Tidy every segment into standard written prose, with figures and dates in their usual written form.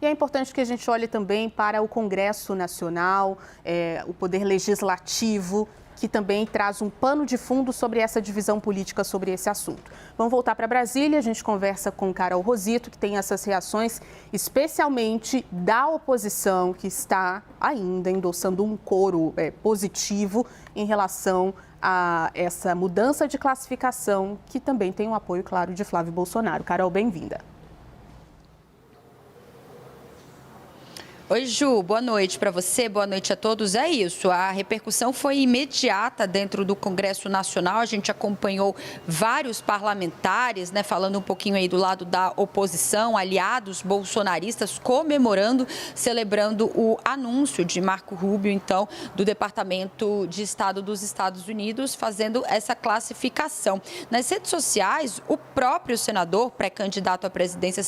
E é importante que a gente olhe também para o Congresso Nacional, o Poder Legislativo, que também traz um pano de fundo sobre essa divisão política sobre esse assunto. Vamos voltar para Brasília, a gente conversa com Carol Rosito, que tem essas reações, especialmente da oposição, que está ainda endossando um coro positivo em relação a essa mudança de classificação, que também tem o apoio, claro, de Flávio Bolsonaro. Carol, bem-vinda. Oi, Ju, boa noite para você, boa noite a todos. É isso, a repercussão foi imediata dentro do Congresso Nacional. A gente acompanhou vários parlamentares, falando um pouquinho aí do lado da oposição, aliados bolsonaristas, comemorando, celebrando o anúncio de Marco Rubio, então, do Departamento de Estado dos Estados Unidos, fazendo essa classificação. Nas redes sociais, o próprio senador, pré-candidato à presidência,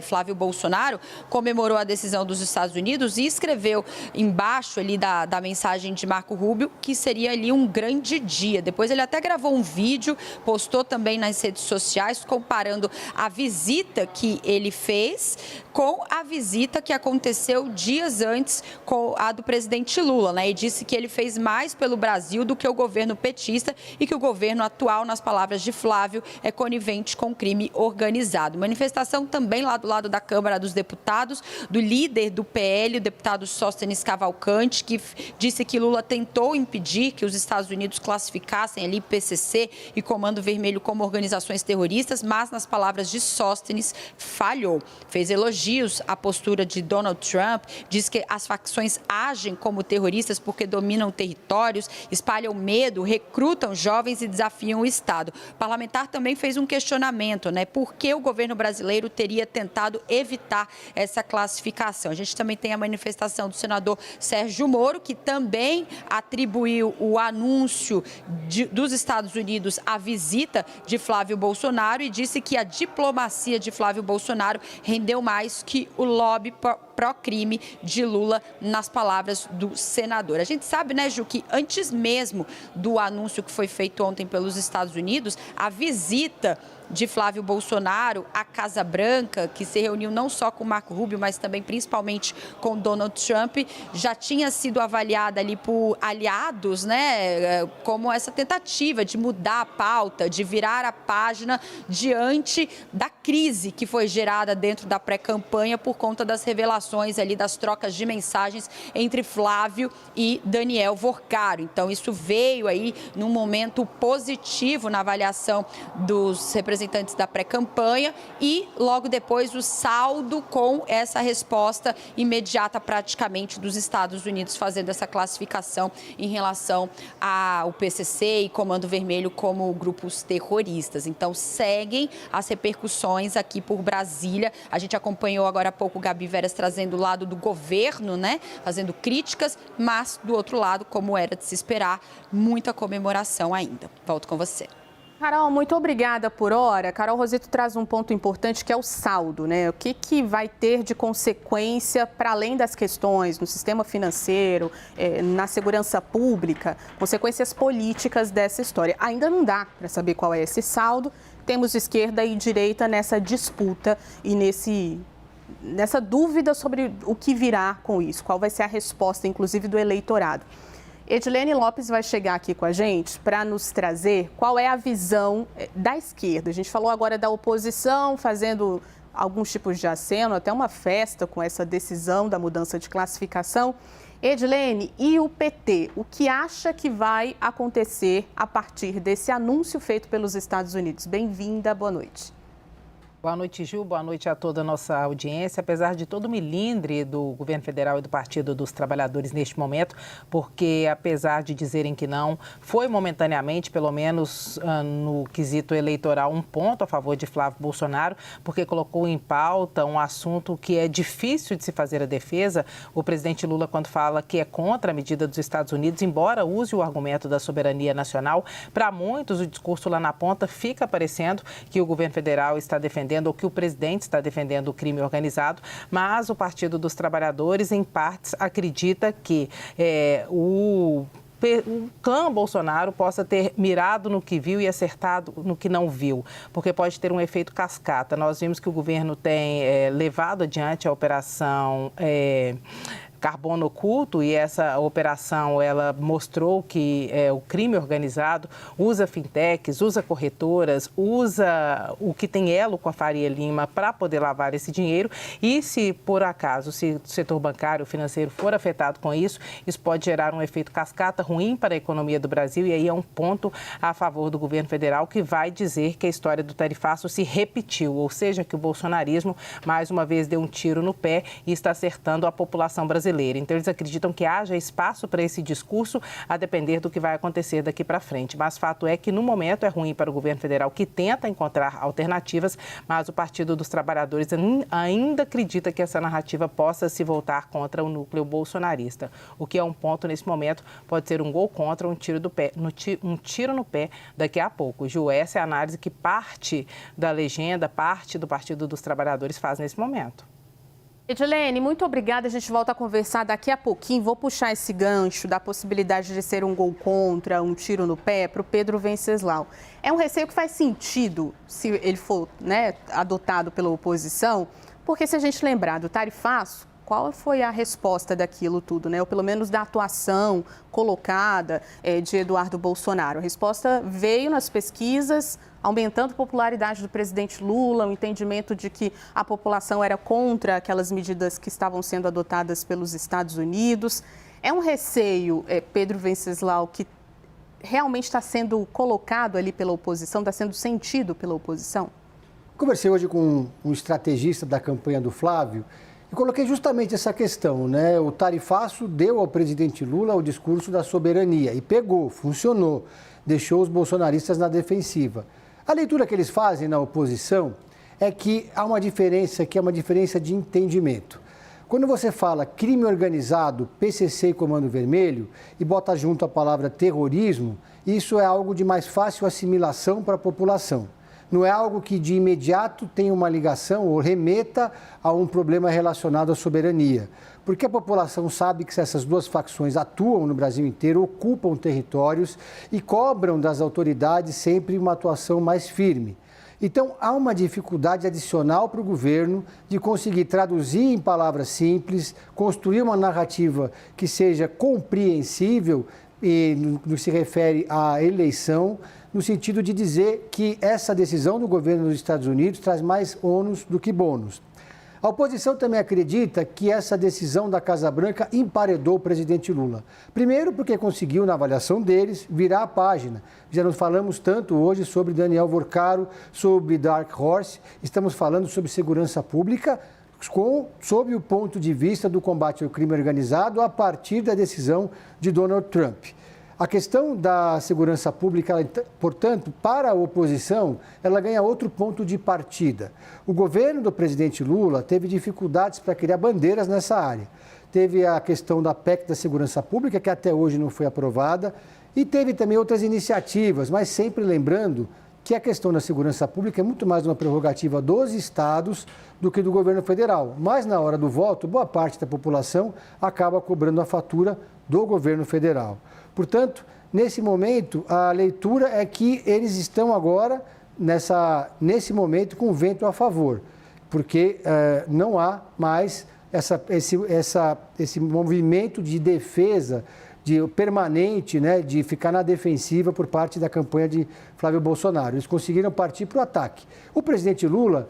Flávio Bolsonaro, comemorou a decisão dos Estados Unidos e escreveu embaixo ali da mensagem de Marco Rubio que seria ali um grande dia. Depois ele até gravou um vídeo, postou também nas redes sociais, comparando a visita que ele fez com a visita que aconteceu dias antes com a do presidente Lula, E disse que ele fez mais pelo Brasil do que o governo petista e que o governo atual, nas palavras de Flávio, é conivente com crime organizado. Manifestação também lá do lado da Câmara dos Deputados, do líder do PL, o deputado Sóstenes Cavalcante, que disse que Lula tentou impedir que os Estados Unidos classificassem ali PCC e Comando Vermelho como organizações terroristas, mas, nas palavras de Sóstenes, falhou. Fez elogios à postura de Donald Trump, diz que as facções agem como terroristas porque dominam territórios, espalham medo, recrutam jovens e desafiam o Estado. O parlamentar também fez um questionamento, Por que o governo brasileiro teria tentado evitar essa classificação? A gente também tem a manifestação do senador Sérgio Moro, que também atribuiu o anúncio dos Estados Unidos à visita de Flávio Bolsonaro e disse que a diplomacia de Flávio Bolsonaro rendeu mais que o lobby pró-crime de Lula, nas palavras do senador. A gente sabe, Ju, que antes mesmo do anúncio que foi feito ontem pelos Estados Unidos, a visita de Flávio Bolsonaro à Casa Branca, que se reuniu não só com Marco Rubio, mas também principalmente com Donald Trump, já tinha sido avaliada ali por aliados, como essa tentativa de mudar a pauta, de virar a página diante da crise que foi gerada dentro da pré-campanha por conta das revelações ali, das trocas de mensagens entre Flávio e Daniel Vorcaro. Então, isso veio aí num momento positivo na avaliação dos representantes da pré-campanha e, logo depois, o saldo com essa resposta imediata, praticamente, dos Estados Unidos fazendo essa classificação em relação ao PCC e Comando Vermelho como grupos terroristas. Então, seguem as repercussões aqui por Brasília. A gente acompanhou agora há pouco o Gabi Veras trazendo o lado do governo, fazendo críticas, mas, do outro lado, como era de se esperar, muita comemoração ainda. Volto com você. Carol, muito obrigada por hora. Carol Rosito traz um ponto importante que é o saldo, O que vai ter de consequência para além das questões no sistema financeiro, na segurança pública, consequências políticas dessa história. Ainda não dá para saber qual é esse saldo. Temos esquerda e direita nessa disputa e nessa dúvida sobre o que virá com isso, qual vai ser a resposta, inclusive, do eleitorado. Edilene Lopes vai chegar aqui com a gente para nos trazer qual é a visão da esquerda. A gente falou agora da oposição fazendo alguns tipos de aceno, até uma festa com essa decisão da mudança de classificação. Edilene, e o PT? O que acha que vai acontecer a partir desse anúncio feito pelos Estados Unidos? Bem-vinda, boa noite. Boa noite, Ju. Boa noite a toda a nossa audiência. Apesar de todo o milindre do governo federal e do Partido dos Trabalhadores neste momento, porque apesar de dizerem que não, foi momentaneamente, pelo menos no quesito eleitoral, um ponto a favor de Flávio Bolsonaro, porque colocou em pauta um assunto que é difícil de se fazer a defesa. O presidente Lula, quando fala que é contra a medida dos Estados Unidos, embora use o argumento da soberania nacional, para muitos o discurso lá na ponta fica parecendo que o governo federal está defendendo ou que o presidente está defendendo o crime organizado, mas o Partido dos Trabalhadores, em partes, acredita que o o clã Bolsonaro possa ter mirado no que viu e acertado no que não viu, porque pode ter um efeito cascata. Nós vimos que o governo tem levado adiante a operação Carbono Oculto, e essa operação ela mostrou que o crime organizado usa fintechs, usa corretoras, usa o que tem elo com a Faria Lima para poder lavar esse dinheiro, e se por acaso se o setor bancário, financeiro for afetado com isso, isso pode gerar um efeito cascata ruim para a economia do Brasil, e aí é um ponto a favor do governo federal que vai dizer que a história do tarifaço se repetiu, ou seja, que o bolsonarismo mais uma vez deu um tiro no pé e está acertando a população brasileira. Então, eles acreditam que haja espaço para esse discurso, a depender do que vai acontecer daqui para frente. Mas fato é que, no momento, é ruim para o governo federal, que tenta encontrar alternativas, mas o Partido dos Trabalhadores ainda acredita que essa narrativa possa se voltar contra o núcleo bolsonarista. O que é um ponto, nesse momento, pode ser um gol contra, um tiro no pé daqui a pouco. Ju, essa é a análise que parte da legenda, parte do Partido dos Trabalhadores faz nesse momento. Edilene, muito obrigada. A gente volta a conversar daqui a pouquinho. Vou puxar esse gancho da possibilidade de ser um gol contra, um tiro no pé para o Pedro Venceslau. É um receio que faz sentido se ele for, adotado pela oposição, porque se a gente lembrar do tarifaço, qual foi a resposta daquilo tudo, ou pelo menos da atuação colocada de Eduardo Bolsonaro? A resposta veio nas pesquisas, aumentando a popularidade do presidente Lula, o entendimento de que a população era contra aquelas medidas que estavam sendo adotadas pelos Estados Unidos. É um receio, Pedro Venceslau, que realmente está sendo colocado ali pela oposição, está sendo sentido pela oposição? Conversei hoje com um estrategista da campanha do Flávio e coloquei justamente essa questão, O tarifaço deu ao presidente Lula o discurso da soberania e pegou, funcionou, deixou os bolsonaristas na defensiva. A leitura que eles fazem na oposição é que há uma diferença, que é uma diferença de entendimento. Quando você fala crime organizado, PCC e Comando Vermelho, e bota junto a palavra terrorismo, isso é algo de mais fácil assimilação para a população. Não é algo que de imediato tenha uma ligação ou remeta a um problema relacionado à soberania. Porque a população sabe que essas duas facções atuam no Brasil inteiro, ocupam territórios e cobram das autoridades sempre uma atuação mais firme. Então, há uma dificuldade adicional para o governo de conseguir traduzir em palavras simples, construir uma narrativa que seja compreensível e no que se refere à eleição, no sentido de dizer que essa decisão do governo dos Estados Unidos traz mais ônus do que bônus. A oposição também acredita que essa decisão da Casa Branca emparedou o presidente Lula. Primeiro, porque conseguiu, na avaliação deles, virar a página. Já não falamos tanto hoje sobre Daniel Vorcaro, sobre Dark Horse, estamos falando sobre segurança pública, sob o ponto de vista do combate ao crime organizado a partir da decisão de Donald Trump. A questão da segurança pública, portanto, para a oposição, ela ganha outro ponto de partida. O governo do presidente Lula teve dificuldades para criar bandeiras nessa área. Teve a questão da PEC da segurança pública, que até hoje não foi aprovada, e teve também outras iniciativas, mas sempre lembrando que a questão da segurança pública é muito mais uma prerrogativa dos estados do que do governo federal. Mas na hora do voto, boa parte da população acaba cobrando a fatura do governo federal. Portanto, nesse momento, a leitura é que eles estão agora, nesse momento, com o vento a favor, porque não há mais esse movimento de defesa permanente, de ficar na defensiva por parte da campanha de Flávio Bolsonaro. Eles conseguiram partir para o ataque. O presidente Lula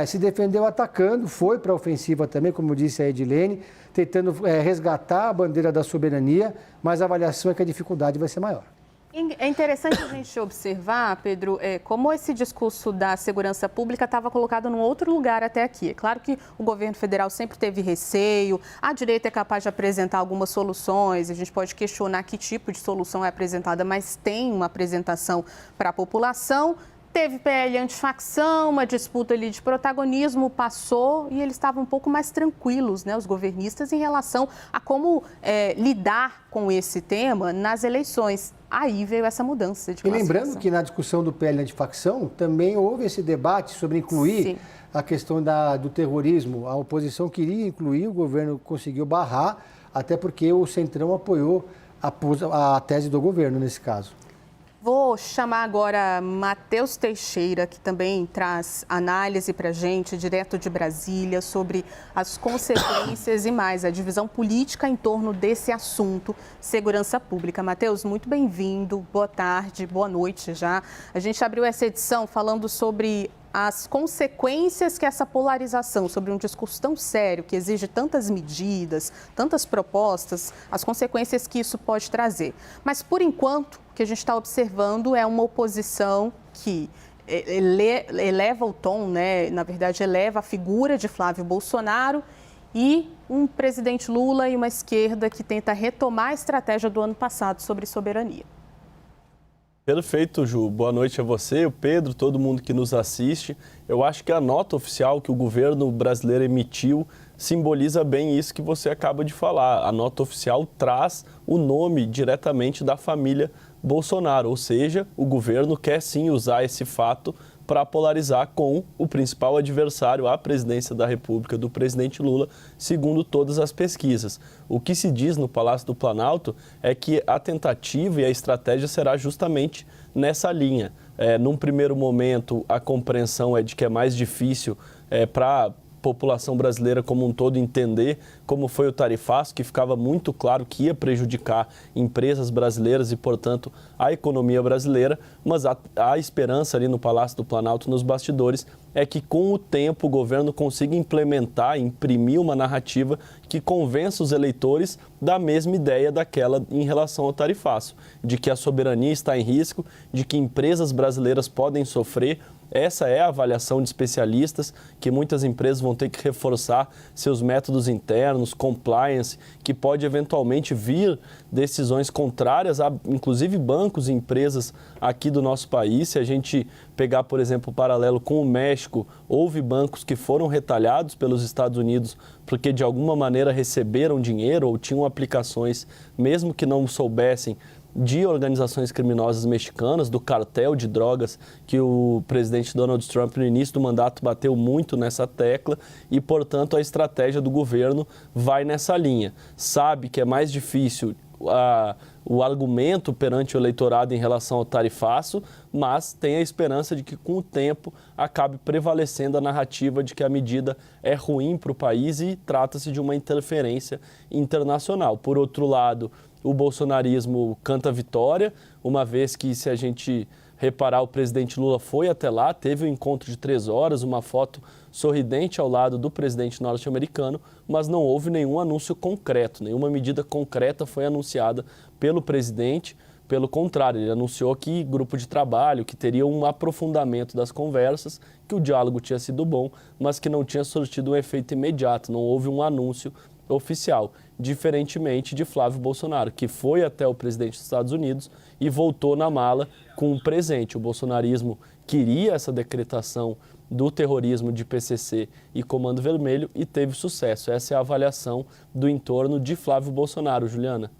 se defendeu atacando, foi para a ofensiva também, como disse a Edilene, tentando resgatar a bandeira da soberania, mas a avaliação é que a dificuldade vai ser maior. É interessante a gente observar, Pedro, como esse discurso da segurança pública estava colocado num outro lugar até aqui. É claro que o governo federal sempre teve receio, a direita é capaz de apresentar algumas soluções, a gente pode questionar que tipo de solução é apresentada, mas tem uma apresentação para a população. Teve PL antifacção, uma disputa ali de protagonismo, passou e eles estavam um pouco mais tranquilos, os governistas, em relação a como lidar com esse tema nas eleições. Aí veio essa mudança de classificação. E lembrando que na discussão do PL antifacção também houve esse debate sobre incluir Sim. a questão do terrorismo. A oposição queria incluir, o governo conseguiu barrar, até porque o Centrão apoiou a tese do governo nesse caso. Vou chamar agora Matheus Teixeira, que também traz análise para a gente, direto de Brasília, sobre as consequências e mais, a divisão política em torno desse assunto, segurança pública. Matheus, muito bem-vindo, boa tarde, boa noite já. A gente abriu essa edição falando sobre as consequências que essa polarização sobre um discurso tão sério, que exige tantas medidas, tantas propostas, as consequências que isso pode trazer. Mas, por enquanto, o que a gente está observando é uma oposição que eleva o tom, né? Na verdade, eleva a figura de Flávio Bolsonaro e um presidente Lula e uma esquerda que tenta retomar a estratégia do ano passado sobre soberania. Perfeito, Ju. Boa noite a você, o Pedro, todo mundo que nos assiste. Eu acho que a nota oficial que o governo brasileiro emitiu simboliza bem isso que você acaba de falar. A nota oficial traz o nome diretamente da família Bolsonaro, ou seja, o governo quer sim usar esse fato para polarizar com o principal adversário à presidência da República do presidente Lula, segundo todas as pesquisas. O que se diz no Palácio do Planalto é que a tentativa e a estratégia será justamente nessa linha. Num primeiro momento, a compreensão é de que é mais difícil para a população brasileira como um todo entender como foi o tarifaço, que ficava muito claro que ia prejudicar empresas brasileiras e, portanto, a economia brasileira, mas a esperança ali no Palácio do Planalto, nos bastidores, é que com o tempo o governo consiga implementar, imprimir uma narrativa que convença os eleitores da mesma ideia daquela em relação ao tarifaço, de que a soberania está em risco, de que empresas brasileiras podem sofrer. Essa é a avaliação de especialistas, que muitas empresas vão ter que reforçar seus métodos internos, compliance, que pode eventualmente vir decisões contrárias a, inclusive, bancos e empresas aqui do nosso país. Se a gente pegar, por exemplo, o paralelo com o México, houve bancos que foram retalhados pelos Estados Unidos porque, de alguma maneira, receberam dinheiro ou tinham aplicações, mesmo que não soubessem, de organizações criminosas mexicanas, do cartel de drogas que o presidente Donald Trump, no início do mandato, bateu muito nessa tecla e, portanto, a estratégia do governo vai nessa linha. Sabe que é mais difícil o argumento perante o eleitorado em relação ao tarifaço, mas tem a esperança de que, com o tempo, acabe prevalecendo a narrativa de que a medida é ruim para o país e trata-se de uma interferência internacional. Por outro lado, o bolsonarismo canta vitória, uma vez que, se a gente reparar, o presidente Lula foi até lá, teve um encontro de 3 horas, uma foto sorridente ao lado do presidente norte-americano, mas não houve nenhum anúncio concreto, nenhuma medida concreta foi anunciada pelo presidente. Pelo contrário, ele anunciou que grupo de trabalho, que teria um aprofundamento das conversas, que o diálogo tinha sido bom, mas que não tinha surtido um efeito imediato, não houve um anúncio oficial, diferentemente de Flávio Bolsonaro, que foi até o presidente dos Estados Unidos e voltou na mala com um presente. O bolsonarismo queria essa decretação do terrorismo de PCC e Comando Vermelho e teve sucesso. Essa é a avaliação do entorno de Flávio Bolsonaro, Juliana.